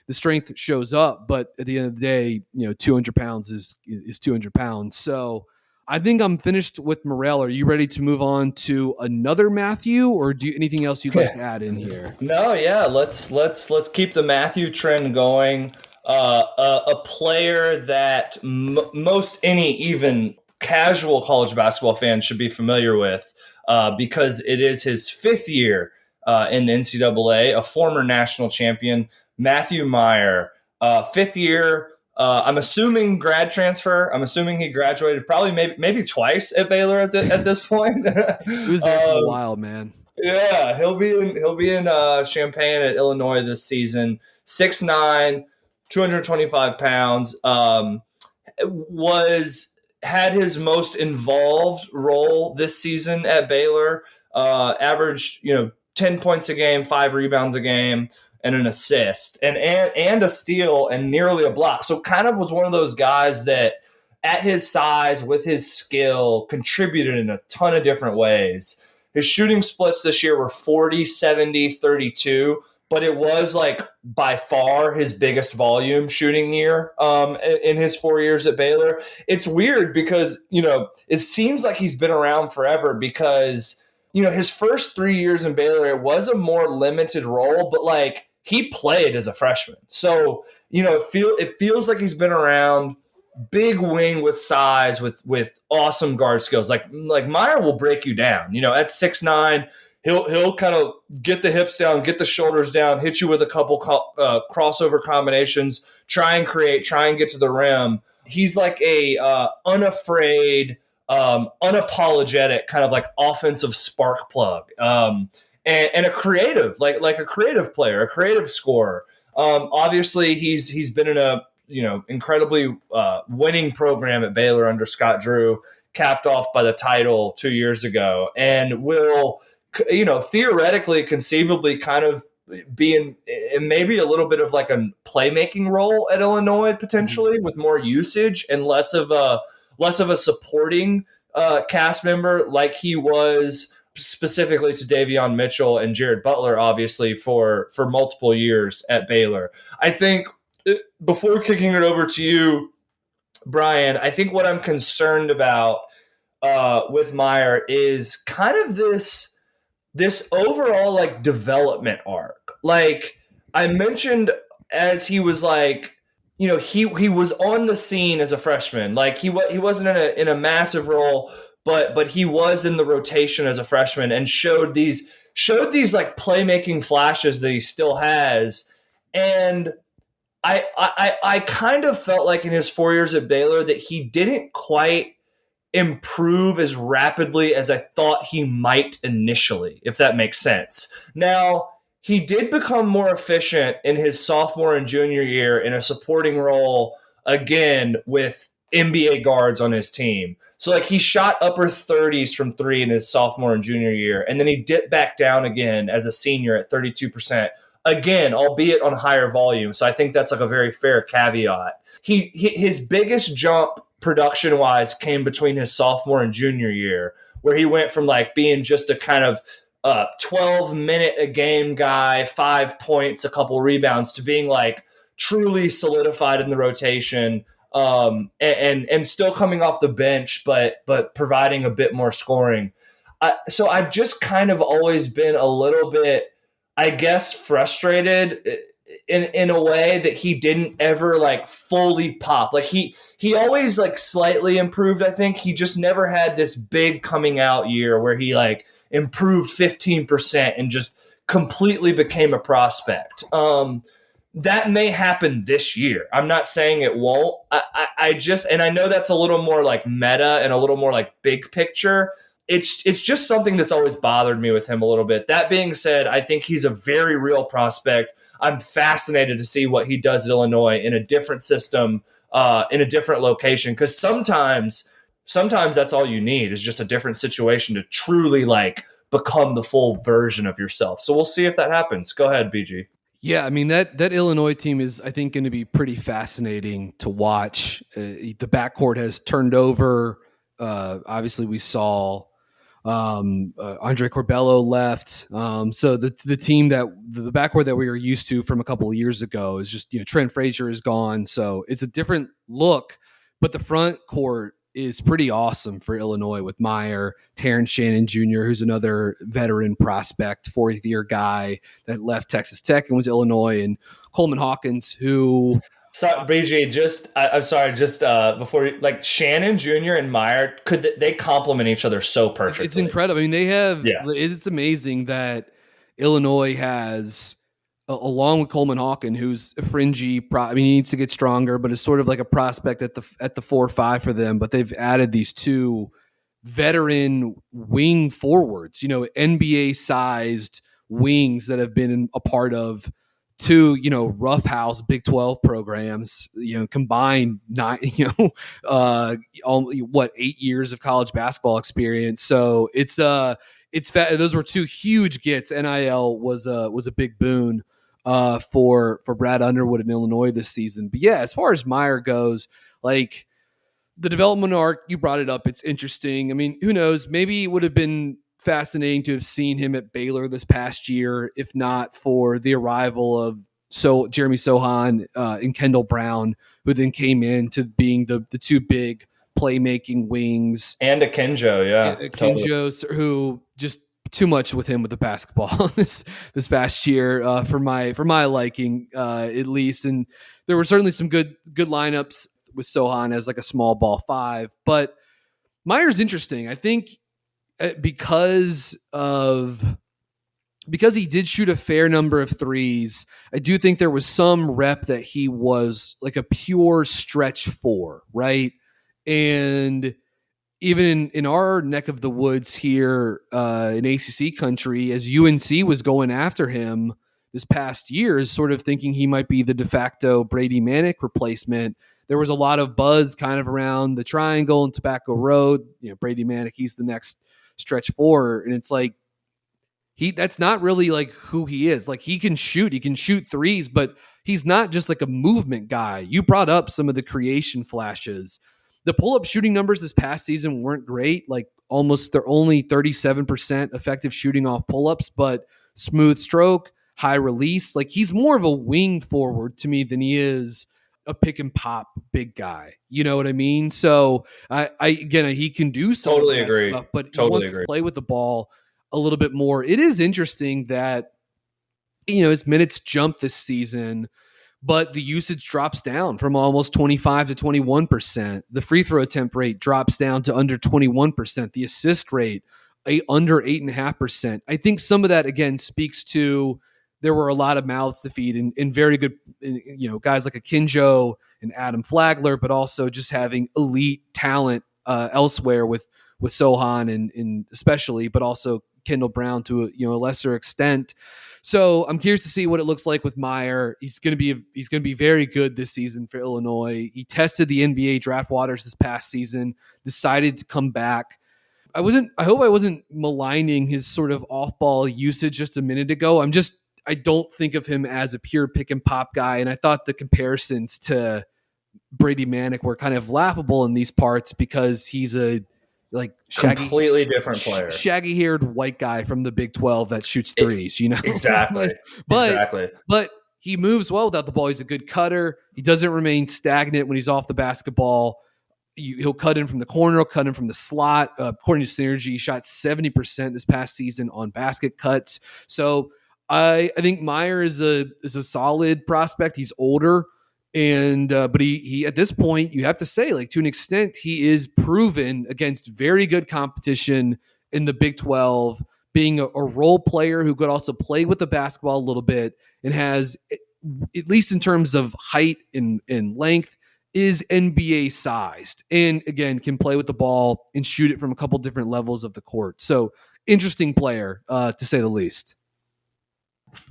strength shows up, but at the end of the day, 200 pounds is 200 pounds. So I think I'm finished with Murrell. Are you ready to move on to another Matthew, or do you, anything else you'd like to add in here? No, yeah. Let's keep the Matthew trend going. A player that most any even casual college basketball fans should be familiar with because it is his fifth year in the NCAA, a former national champion, Matthew Meyer, fifth year. I'm assuming grad transfer. I'm assuming he graduated probably maybe twice at Baylor at this point. He was there for a while, man. Yeah, he'll be in Champaign at Illinois this season. 6'9", 225 pounds. Was had his most involved role this season at Baylor. Averaged 10 points a game, 5 rebounds a game, and an assist, and a steal, and nearly a block. So kind of was one of those guys that, at his size, with his skill, contributed in a ton of different ways. His shooting splits this year were 40, 70, 32, but it was like by far his biggest volume shooting year in his 4 years at Baylor. It's weird because, it seems like he's been around forever because, his first 3 years in Baylor, it was a more limited role, but like he played as a freshman. So, it feels like he's been around. Big wing with size, with awesome guard skills. Like Meyer will break you down. At 6'9", he'll kind of get the hips down, get the shoulders down, hit you with a couple crossover combinations, try and get to the rim. He's like a unafraid, unapologetic kind of like offensive spark plug, and a creative, like a creative player, a creative scorer. Obviously, he's been in a incredibly winning program at Baylor under Scott Drew, capped off by the title 2 years ago, and will, theoretically, conceivably kind of be in maybe a little bit of like a playmaking role at Illinois, potentially, with more usage and less of a supporting cast member like he was specifically to Davion Mitchell and Jared Butler, obviously, for multiple years at Baylor. I think, before kicking it over to you, Brian, I think what I'm concerned about with Meyer is kind of this overall like development arc. Like I mentioned, as he was like, he was on the scene as a freshman. Like he wasn't in a massive role, but he was in the rotation as a freshman and showed these like playmaking flashes that he still has. And I kind of felt like in his 4 years at Baylor that he didn't quite improve as rapidly as I thought he might initially, if that makes sense. Now, he did become more efficient in his sophomore and junior year in a supporting role, again, with NBA guards on his team. So like he shot upper 30s from three in his sophomore and junior year, and then he dipped back down again as a senior at 32%. Again, albeit on higher volume. So I think that's like a very fair caveat. His biggest jump production-wise came between his sophomore and junior year, where he went from like being just a kind of 12-minute-a-game guy, 5 points, a couple rebounds, to being like truly solidified in the rotation, and still coming off the bench, but providing a bit more scoring. So I've just kind of always been a little bit, I guess, frustrated in a way that he didn't ever like fully pop. Like he always like slightly improved. I think he just never had this big coming out year where he like improved 15% and just completely became a prospect. That may happen this year. I'm not saying it won't. I just, and I know that's a little more like meta and a little more like big picture. It's just something that's always bothered me with him a little bit. That being said, I think he's a very real prospect. I'm fascinated to see what he does at Illinois in a different system, in a different location, because sometimes that's all you need is just a different situation to truly like become the full version of yourself. So we'll see if that happens. Go ahead, BG. Yeah, I mean, that Illinois team is, I think, going to be pretty fascinating to watch. The backcourt has turned over. Obviously, we saw Andre Corbello left. So the team the backcourt that we were used to from a couple of years ago is just, Trent Frazier is gone. So it's a different look, but the front court is pretty awesome for Illinois with Meyer, Terrence Shannon Jr., who's another veteran prospect, fourth-year guy that left Texas Tech and went to Illinois, and Coleman Hawkins, who... So, BJ, I'm sorry, before, like, Shannon Jr. and Meyer, they complement each other so perfectly. It's incredible. I mean, it's amazing that Illinois has... along with Coleman Hawkins, who's a fringy, he needs to get stronger, but is sort of like a prospect at the 4-5 for them. But they've added these two veteran wing forwards, NBA-sized wings that have been a part of two, roughhouse Big 12 programs, combined 8 years of college basketball experience. So those were two huge gets. NIL was a big boon for Brad Underwood in Illinois this season. But yeah, as far as Meyer goes, like the development arc, you brought it up. It's interesting. I mean, who knows? Maybe it would have been fascinating to have seen him at Baylor this past year, if not for the arrival of Jeremy Sohan and Kendall Brown, who then came in to being the two big playmaking wings. And Akinjo, yeah. Akinjo, who just too much with him with the basketball this past year for my liking, at least. And there were certainly some good lineups with Sohan as like a small ball five. But Meyer's interesting. I think because he did shoot a fair number of threes, I do think there was some rep that he was like a pure stretch four, right? And even in our neck of the woods here in ACC country, as UNC was going after him this past year, is sort of thinking he might be the de facto Brady Manick replacement. There was a lot of buzz kind of around the triangle and Tobacco Road. Brady Manick, he's the next stretch four, and it's like that's not really like who he is. Like he can shoot threes, but he's not just like a movement guy. You brought up some of the creation flashes. The pull-up shooting numbers this past season weren't great. Like they're only 37% effective shooting off pull-ups, but smooth stroke, high release. Like he's more of a wing forward to me than he is a pick and pop big guy. You know what I mean? So he can do some totally of that agree. Stuff, but he wants to play with the ball a little bit more. It is interesting that, his minutes jump this season, but the usage drops down from almost 25 to 21%. The free throw attempt rate drops down to under 21%. The assist rate under 8.5%. I think some of that again speaks to there were a lot of mouths to feed and very good, guys like Akinjo and Adam Flagler, but also just having elite talent elsewhere with Sohan and especially, but also Kendall Brown to a lesser extent. So I'm curious to see what it looks like with Meyer. He's going to be very good this season for Illinois. He tested the NBA draft waters this past season, decided to come back. I hope I wasn't maligning his sort of off-ball usage just a minute ago. I don't think of him as a pure pick and pop guy. And I thought the comparisons to Brady Manick were kind of laughable in these parts because he's a completely different player, shaggy haired white guy from the Big 12 that shoots threes, Exactly. But he moves well without the ball. He's a good cutter. He doesn't remain stagnant when he's off the basketball. He'll cut in from the corner, he'll cut in from the slot. According to Synergy, he shot 70% this past season on basket cuts. So I think Meyer is a solid prospect. He's older, and but he at this point, you have to say, like, to an extent, he is proven against very good competition in the Big 12, being a role player who could also play with the basketball a little bit and has, at least in terms of height and length, is NBA sized, and again can play with the ball and shoot it from a couple different levels of the court. So interesting player, to say the least.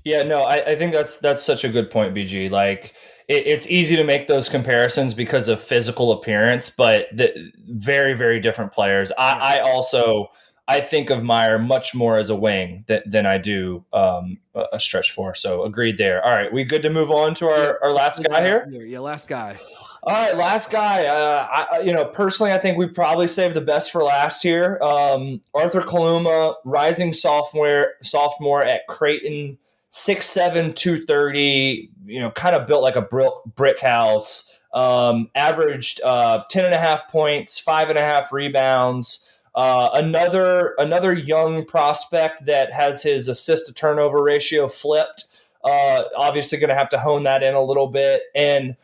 Yeah, no, I think that's such a good point, BG. Like it's easy to make those comparisons because of physical appearance, but the very, very different players. I think of Meyer much more as a wing than I do a stretch four. So agreed there. All right, we good to move on to our last guy here? Yeah, last guy. All right, last guy. Personally, I think we probably saved the best for last here. Arthur Kaluma, rising sophomore at Creighton, 6'7", 230. Kind of built like a brick house. Averaged 10.5 points, 5.5 rebounds. Another young prospect that has his assist to turnover ratio flipped. Obviously, going to have to hone that in a little bit, and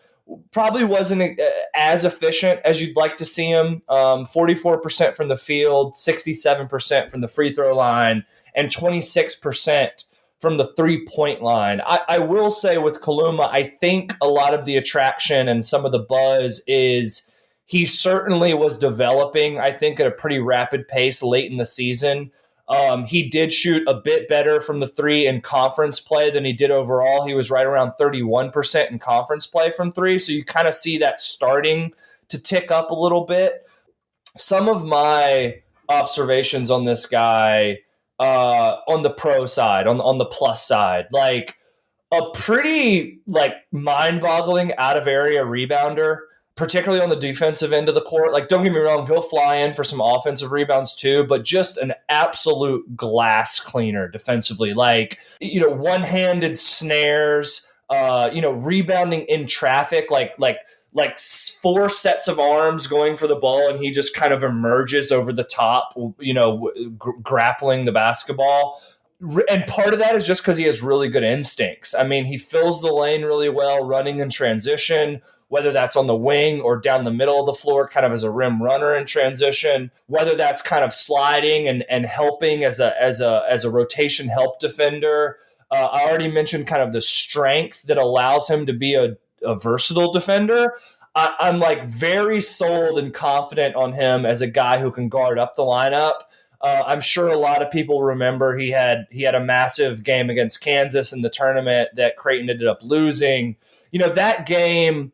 probably wasn't as efficient as you'd like to see him. 44% from the field, 67% from the free throw line, and 26% from the 3-point line. I will say with Kaluma, I think a lot of the attraction and some of the buzz is he certainly was developing, I think, at a pretty rapid pace late in the season. He did shoot a bit better from the three in conference play than he did overall. He was right around 31% in conference play from three. So you kind of see that starting to tick up a little bit. Some of my observations on this guy on the pro side, on the plus side, like a pretty like mind-boggling out-of-area rebounder, particularly on the defensive end of the court. Like, don't get me wrong, he'll fly in for some offensive rebounds too, but just an absolute glass cleaner defensively. Like, one-handed snares, rebounding in traffic, like 4 sets of arms going for the ball, and he just kind of emerges over the top, grappling the basketball. And part of that is just because he has really good instincts. I mean, he fills the lane really well, running in transition, whether that's on the wing or down the middle of the floor, kind of as a rim runner in transition, whether that's kind of sliding and helping as a rotation help defender. I already mentioned kind of the strength that allows him to be a versatile defender. I'm like very sold and confident on him as a guy who can guard up the lineup. I'm sure a lot of people remember he had a massive game against Kansas in the tournament that Creighton ended up losing. That game,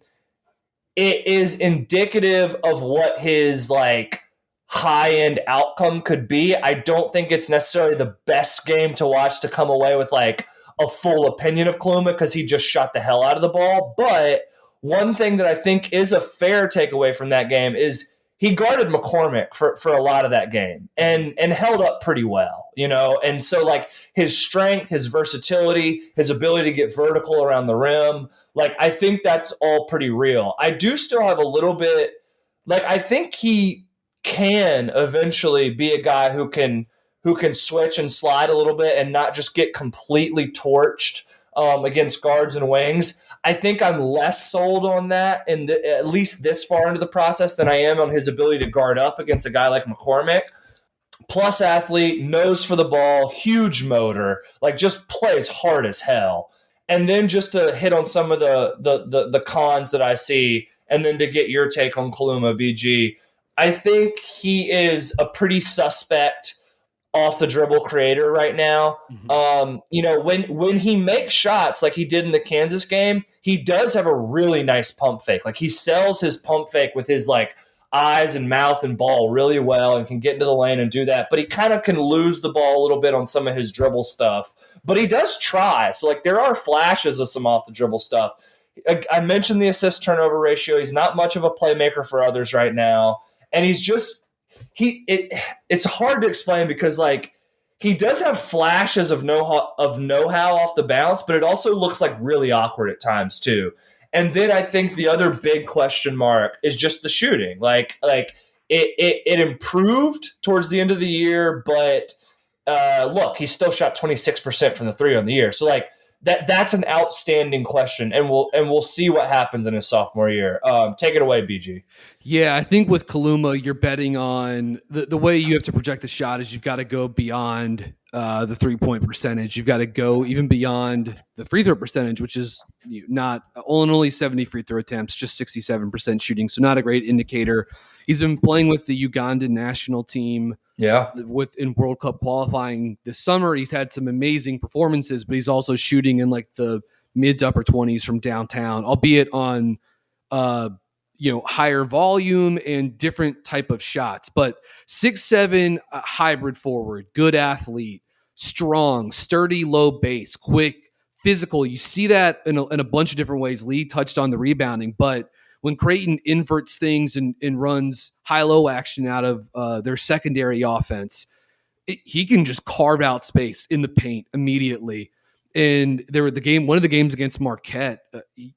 it is indicative of what his like high-end outcome could be. I don't think it's necessarily the best game to watch to come away with like a full opinion of Kaluma because he just shot the hell out of the ball. But one thing that I think is a fair takeaway from that game is he guarded McCormick for a lot of that game and held up pretty well, And so like his strength, his versatility, his ability to get vertical around the rim, like I think that's all pretty real. I do still have a little bit, like I think he can eventually be a guy who can switch and slide a little bit and not just get completely torched against guards and wings. I think I'm less sold on that at least this far into the process than I am on his ability to guard up against a guy like McCormick. Plus athlete, nose for the ball, huge motor, like just plays hard as hell. And then just to hit on some of the cons that I see, and then to get your take on Kaluma, BG, I think he is a pretty suspect off the dribble creator right now. When he makes shots like he did in the Kansas game, he does have a really nice pump fake. Like he sells his pump fake with his like eyes and mouth and ball really well and can get into the lane and do that. But he kind of can lose the ball a little bit on some of his dribble stuff. But he does try. So like there are flashes of some off the dribble stuff. I mentioned the assist turnover ratio. He's not much of a playmaker for others right now. And he's just it's hard to explain because like he does have flashes of know-how off the bounce, but it also looks like really awkward at times too. And then I think the other big question mark is just the shooting. Like it improved towards the end of the year, but look, he still shot 26% from the three on the year. So like that's an outstanding question, and we'll see what happens in his sophomore year. Take it away, BG. Yeah, I think with Kaluma, you're betting on the way you have to project the shot is you've got to go beyond the 3-point percentage. You've got to go even beyond the free throw percentage, which is not only 70 free throw attempts, just 67% shooting. So not a great indicator. He's been playing with the Ugandan national team. Yeah, in World Cup qualifying this summer. He's had some amazing performances, but he's also shooting in like the mid to upper 20s from downtown, albeit on higher volume and different type of shots. But 6'7", hybrid forward, good athlete, strong, sturdy, low base, quick, physical. You see that in a bunch of different ways. Lee touched on the rebounding, but when Creighton inverts things and runs high-low action out of their secondary offense, he can just carve out space in the paint immediately. And one of the games against Marquette,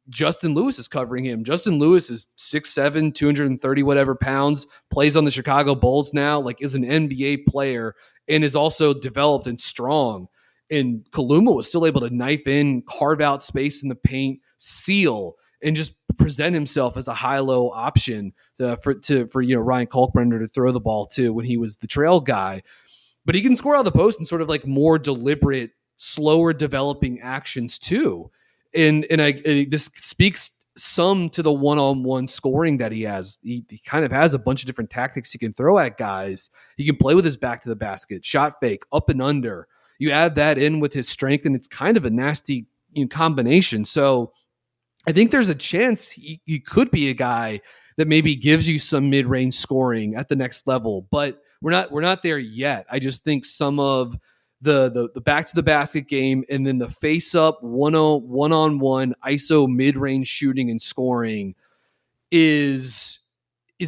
Justin Lewis is covering him. Justin Lewis is 6'7", 230 whatever pounds, plays on the Chicago Bulls now, like is an NBA player and is also developed and strong. And Kaluma was still able to knife in, carve out space in the paint, seal, and just present himself as a high-low option for Ryan Kalkbrenner to throw the ball to when he was the trail guy. But he can score out of the post in sort of like more deliberate, slower developing actions too. And this speaks some to the one-on-one scoring that he has. He kind of has a bunch of different tactics he can throw at guys. He can play with his back to the basket, shot fake, up and under. You add that in with his strength, and it's kind of a nasty combination. So I think there's a chance he could be a guy that maybe gives you some mid-range scoring at the next level, but we're not there yet. I just think some of the back to the basket game and then the face up one-on-one ISO mid-range shooting and scoring is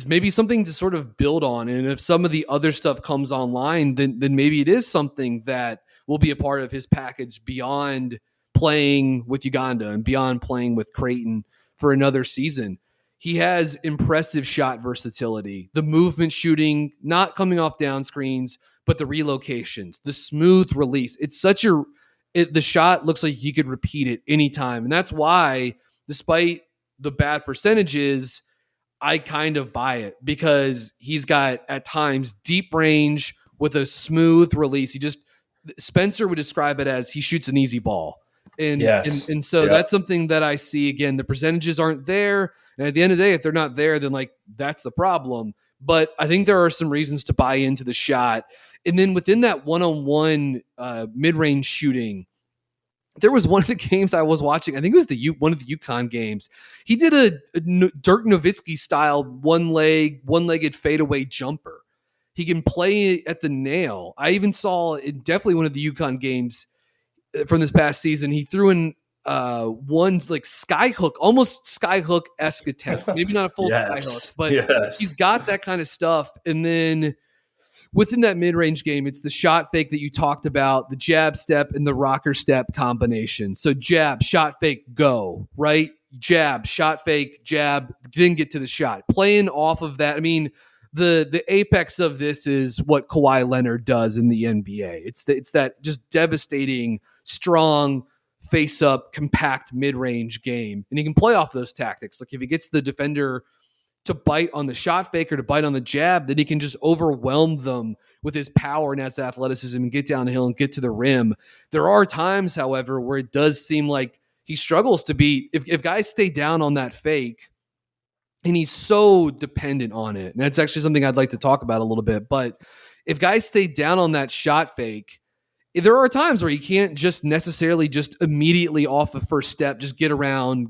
maybe something to sort of build on. And if some of the other stuff comes online, then maybe it is something that will be a part of his package beyond playing with Uganda and beyond playing with Creighton for another season. He has impressive shot versatility, the movement shooting, not coming off down screens, but the relocations, the smooth release. It's the shot looks like he could repeat it anytime. And that's why, despite the bad percentages, I kind of buy it, because he's got at times deep range with a smooth release. Spencer would describe it as he shoots an easy ball. And so that's something that I see. Again, the percentages aren't there. And at the end of the day, if they're not there, then that's the problem. But I think there are some reasons to buy into the shot. And then within that one-on-one mid-range shooting, there was one of the games I was watching. I think it was one of the UConn games. He did a Dirk Nowitzki style one-legged fadeaway jumper. He can play at the nail. I even saw in definitely one of the UConn games from this past season, he threw in one skyhook, almost skyhook-esque attempt. Maybe not a full skyhook, but he's got that kind of stuff. And then within that mid-range game, it's the shot fake that you talked about, the jab step and the rocker step combination. So jab, shot fake, go, right? Jab, shot fake, jab, then get to the shot. Playing off of that, I mean, the apex of this is what Kawhi Leonard does in the NBA. It's that just devastating, strong, face-up, compact mid-range game. And he can play off those tactics. Like if he gets the defender to bite on the shot fake or to bite on the jab, then he can just overwhelm them with his power and his athleticism and get down the hill and get to the rim. There are times, however, where it does seem like he struggles to beat. If guys stay down on that fake, and he's so dependent on it, and that's actually something I'd like to talk about a little bit, but if guys stay down on that shot fake, there are times where he can't just necessarily just immediately off the first step just get around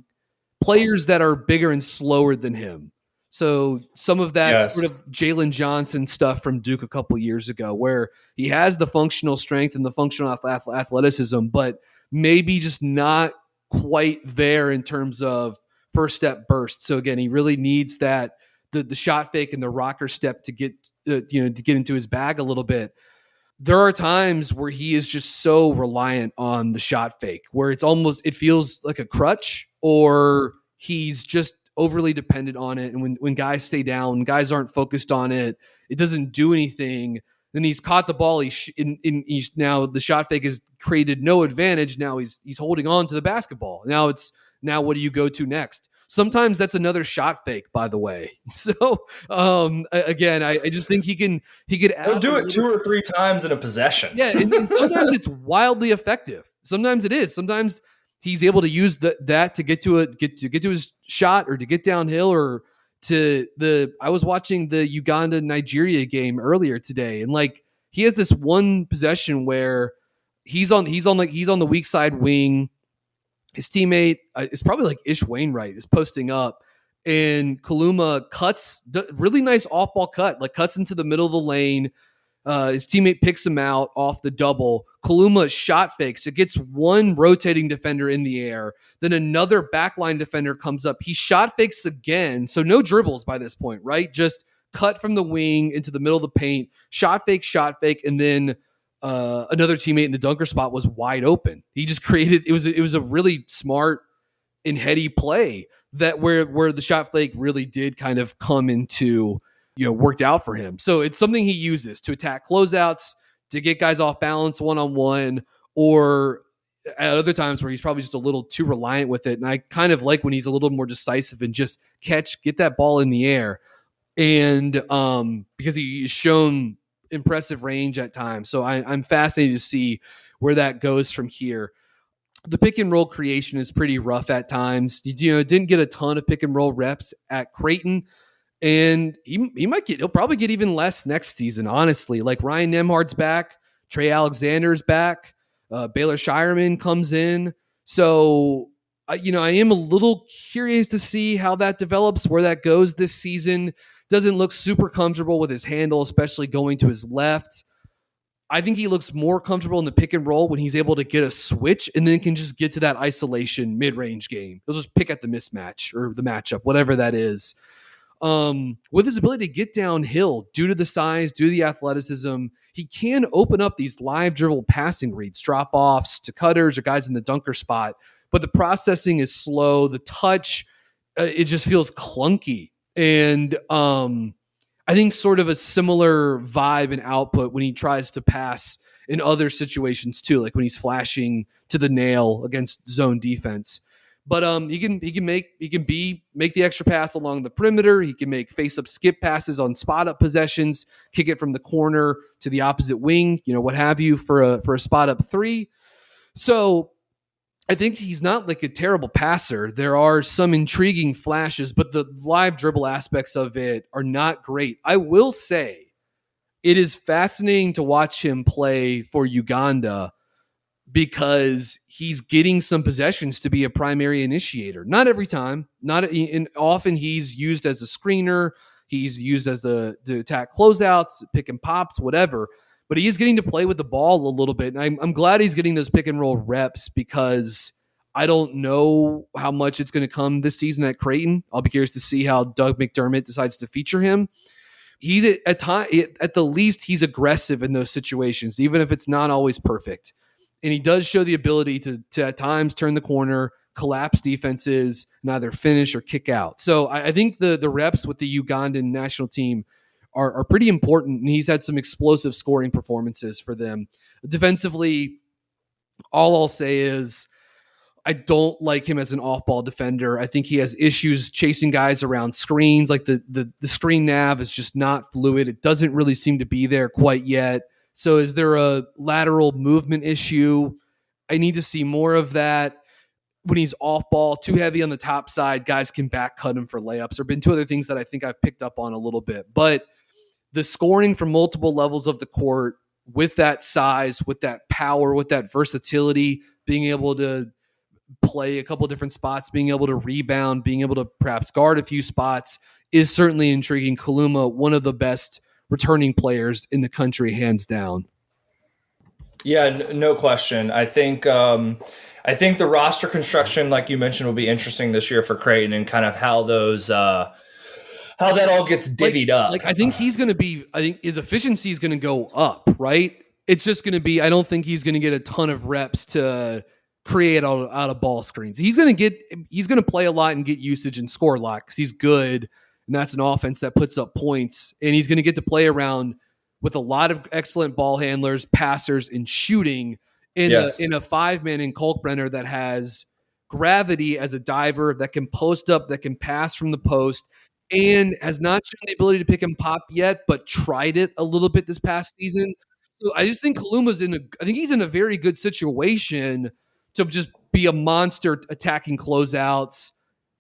players that are bigger and slower than him. So some of that sort of Jalen Johnson stuff from Duke a couple years ago, where he has the functional strength and the functional athleticism, but maybe just not quite there in terms of first step burst. So again, he really needs that the shot fake and the rocker step to get to get into his bag a little bit. There are times where he is just so reliant on the shot fake, where it feels like a crutch, or he's just overly dependent on it. And when guys stay down, guys aren't focused on it, it doesn't do anything. Then he's caught the ball. He's now the shot fake has created no advantage. Now he's holding on to the basketball. Now what do you go to next? Sometimes that's another shot fake, by the way. So again, I just think he could. He'll do it 2 or 3 times in a possession. Yeah, and sometimes it's wildly effective. Sometimes it is. Sometimes he's able to use that to get to his shot, or to get downhill, or I was watching the Uganda-Nigeria game earlier today, and he has this one possession where he's on the weak side wing. His teammate is probably Ish Wainwright is posting up, and Kaluma cuts really nice off ball cut, cuts into the middle of the lane. His teammate picks him out off the double. Kaluma shot fakes. It gets one rotating defender in the air. Then another backline defender comes up. He shot fakes again. So no dribbles by this point, right? Just cut from the wing into the middle of the paint. Shot fake. And then another teammate in the dunker spot was wide open. He just created, it was a really smart and heady play that where the shot fake really did kind of come into, worked out for him. So it's something he uses to attack closeouts, to get guys off balance one-on-one, or at other times where he's probably just a little too reliant with it. And I kind of like when he's a little more decisive and just get that ball in the air. And because he's shown impressive range at times. So I'm fascinated to see where that goes from here. the pick and roll creation is pretty rough at times. Didn't get a ton of pick and roll reps at Creighton, and he'll probably get even less next season, honestly. Like Ryan Nembhard's back, Trey Alexander's back, Baylor Shireman comes in. So, I am a little curious to see how that develops, where that goes this season. Doesn't look super comfortable with his handle, especially going to his left. I think he looks more comfortable in the pick and roll when he's able to get a switch and then can just get to that isolation mid-range game. He'll just pick at the mismatch or the matchup, whatever that is. With his ability to get downhill due to the size, due to the athleticism, he can open up these live dribble passing reads, drop-offs to cutters or guys in the dunker spot, but the processing is slow. The touch, it just feels clunky. And I think sort of a similar vibe and output when he tries to pass in other situations too, like when he's flashing to the nail against zone defense. But he can make the extra pass along the perimeter. He can make face-up skip passes on spot-up possessions, kick it from the corner to the opposite wing, what have you, for a spot-up three. So I think he's not like a terrible passer. There are some intriguing flashes, but the live dribble aspects of it are not great. I will say it is fascinating to watch him play for Uganda because he's getting some possessions to be a primary initiator. Not every time. Often he's used as a screener. He's used as to attack closeouts, pick and pops, whatever. But he is getting to play with the ball a little bit. And I'm glad he's getting those pick and roll reps because I don't know how much it's going to come this season at Creighton. I'll be curious to see how Doug McDermott decides to feature him. He's at the least, he's aggressive in those situations, even if it's not always perfect. And he does show the ability to at times turn the corner, collapse defenses, and either finish or kick out. So I think the reps with the Ugandan national team are pretty important, and he's had some explosive scoring performances for them. Defensively, all I'll say is I don't like him as an off-ball defender. I think he has issues chasing guys around screens. Like the screen nav is just not fluid. It doesn't really seem to be there quite yet. So is there a lateral movement issue? I need to see more of that. When he's off ball, too heavy on the top side, guys can back cut him for layups. There have been two other things that I think I've picked up on a little bit. But the scoring from multiple levels of the court with that size, with that power, with that versatility, being able to play a couple of different spots, being able to rebound, being able to perhaps guard a few spots is certainly intriguing. Kaluma, one of the best returning players in the country, hands down. Yeah, no question. I think the roster construction, like you mentioned, will be interesting this year for Creighton and kind of how those how that all gets divvied up. Like I think his efficiency is going to go up, right? It's just going to be, I don't think he's going to get a ton of reps to create out of ball screens. He's going to play a lot and get usage and score a lot because he's good. And that's an offense that puts up points, and he's going to get to play around with a lot of excellent ball handlers, passers, and shooting in a 5-man in Kalkbrenner that has gravity as a diver, that can post up, that can pass from the post, and has not shown the ability to pick and pop yet, but tried it a little bit this past season. So I just think Kaluma's I think he's in a very good situation to just be a monster attacking closeouts,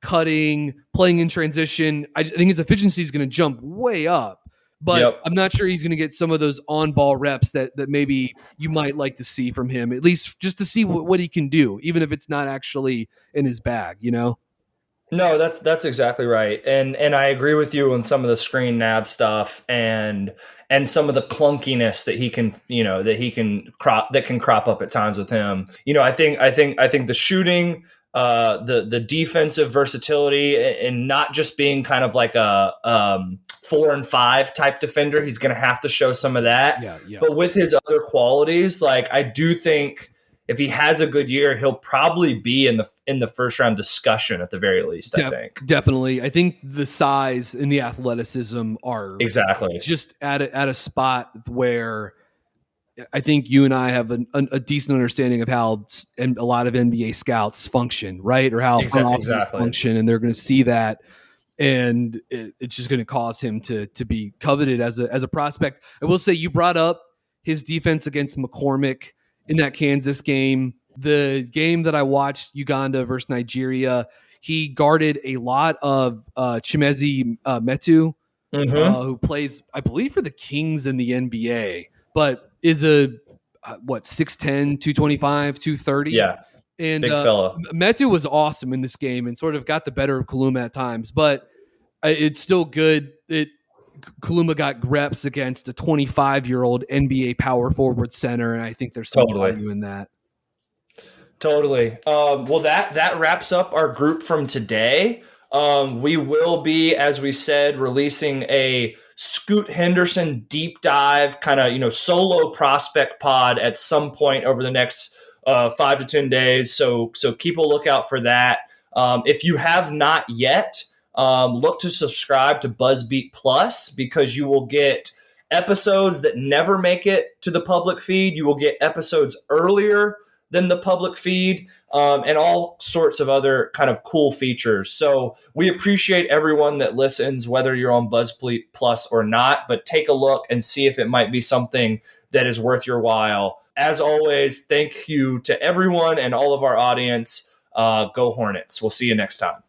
cutting, playing in transition. I think his efficiency is going to jump way up. But I'm not sure he's going to get some of those on-ball reps that maybe you might like to see from him, at least just to see what he can do, even if it's not actually in his bag, No, that's exactly right. And I agree with you on some of the screen nav stuff and some of the clunkiness that he can, that can crop up at times with him. I think the shooting, the defensive versatility, and not just being kind of like a 4 and 5 type defender. He's going to have to show some of that. Yeah. But with his other qualities, like I do think if he has a good year, he'll probably be in the first round discussion at the very least. I think definitely. I think the size and the athleticism are exactly just at a spot where I think you and I have a decent understanding of how a lot of NBA scouts function, right? Or how front offices function, and they're going to see that. And it's just going to cause him to be coveted as a prospect. I will say you brought up his defense against McCormick in that Kansas game. The game that I watched, Uganda versus Nigeria, he guarded a lot of Chimezi Metu, who plays, I believe, for the Kings in the NBA, but is a 6'10", 225, 230. Yeah, and big fella. Metu was awesome in this game and sort of got the better of Kaluma at times, but it's still good. Kaluma got reps against a 25-year-old NBA power forward center, and I think there's some value in that. Totally. Well, that wraps up our group from today. We will be, as we said, releasing a Scoot Henderson deep dive, kind of solo prospect pod at some point over the next 5 to 10 days. So keep a lookout for that. If you have not yet, look to subscribe to BuzzBeat Plus, because you will get episodes that never make it to the public feed. You will get episodes earlier than the public feed, and all sorts of other kind of cool features. So we appreciate everyone that listens, whether you're on BuzzBeat Plus or not, but take a look and see if it might be something that is worth your while. As always, thank you to everyone and all of our audience. Go Hornets. We'll see you next time.